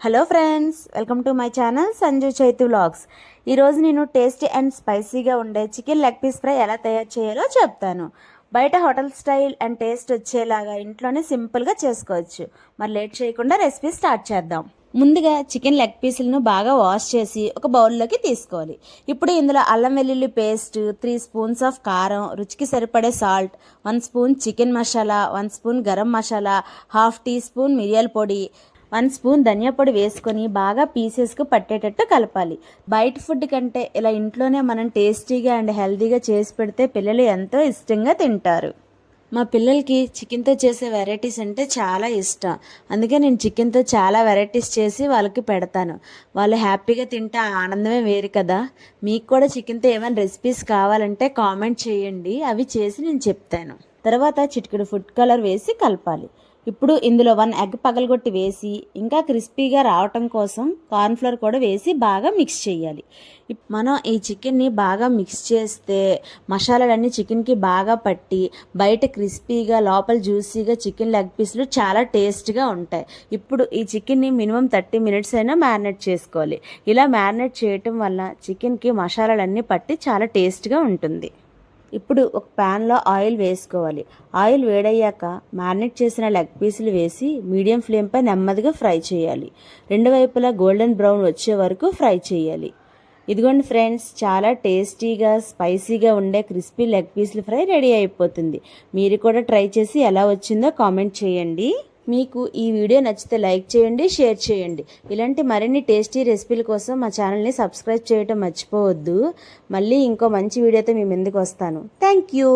Hello friends, welcome to my channel Sanju Chaitu vlogs. ఈరోజు నేను tasty and స్పైసీగా ఉండే చికెన్ లెగ్ పీస్ ఫ్రై ఎలా తయారు చేయాలో చెప్తాను. బయట హోటల్ స్టైల్ అండ్ టేస్ట్ వచ్చేలాగా ఇంట్లోనే సింపుల్గా చేసుకోవచ్చు. మరి లేట్ చేయకుండా రెసిపీ స్టార్ట్ చేద్దాం. ముందుగా చికెన్ లెగ్ పీసులను బాగా వాష్ చేసి ఒక బౌల్లోకి తీసుకోవాలి. ఇప్పుడు ఇందులో అల్లం వెల్లుల్లి పేస్ట్, 3 స్పూన్స్ ఆఫ్ కారం, రుచికి సరిపడే salt, 1 spoon chicken masala, 1 spoon garam masala, half teaspoon మిరియాల పొడి, 1 స్పూన్ ధనియా పొడి వేసుకొని బాగా పీసెస్కు పట్టేటట్టు కలపాలి. బయట ఫుడ్ కంటే ఇలా ఇంట్లోనే మనం టేస్టీగా అండ్ హెల్తీగా చేసి పెడితే పిల్లలు ఎంతో ఇష్టంగా తింటారు. మా పిల్లలకి చికెన్తో చేసే వెరైటీస్ అంటే చాలా ఇష్టం. అందుకే నేను చికెన్తో చాలా వెరైటీస్ చేసి వాళ్ళకి పెడతాను. వాళ్ళు హ్యాపీగా తింటే ఆ ఆనందమే వేరు కదా. మీకు కూడా చికెన్తో ఏమైనా రెసిపీస్ కావాలంటే కామెంట్ చేయండి, అవి చేసి నేను చెప్తాను. తర్వాత చిటికెడు ఫుడ్ కలర్ వేసి కలపాలి. ఇప్పుడు ఇందులో 1 ఎగ్ పగలగొట్టి వేసి ఇంకా క్రిస్పీగా రావటం కోసం కార్న్ఫ్లోర్ కూడా వేసి బాగా మిక్స్ చేయాలి. మనం ఈ చికెన్ని బాగా మిక్స్ చేస్తే మసాలాలన్నీ చికెన్కి బాగా పట్టి బయట క్రిస్పీగా లోపల జ్యూసీగా చికెన్ లెగ్ పీసులు చాలా టేస్ట్గా ఉంటాయి. ఇప్పుడు ఈ చికెన్ని మినిమం 30 మినిట్స్ అయినా మ్యారినేట్ చేసుకోవాలి. ఇలా మ్యారినేట్ చేయటం వల్ల చికెన్కి మసాలాలన్నీ పట్టి చాలా టేస్ట్గా ఉంటుంది. ఇప్పుడు ఒక ప్యాన్లో ఆయిల్ వేసుకోవాలి. ఆయిల్ వేడయ్యాక మ్యారినేట్ చేసిన లెగ్ పీసులు వేసి మీడియం ఫ్లేమ్పై నెమ్మదిగా ఫ్రై చేయాలి. 2 వైపులా గోల్డెన్ బ్రౌన్ వచ్చే వరకు ఫ్రై చేయాలి. ఇదిగోండి ఫ్రెండ్స్, చాలా టేస్టీగా స్పైసీగా ఉండే క్రిస్పీ లెగ్ పీసులు ఫ్రై రెడీ అయిపోతుంది. మీరు కూడా ట్రై చేసి ఎలా వచ్చిందో కామెంట్ చేయండి. మీకు ఈ వీడియో నచ్చితే లైక్ చేయండి, షేర్ చేయండి. ఇలాంటి మరిన్ని టేస్టీ రెసిపీల కోసం మా ఛానల్ని సబ్స్క్రైబ్ చేయడం మర్చిపోవద్దు. మళ్ళీ ఇంకో మంచి వీడియోతో మీ ముందుకు వస్తాను. Thank you.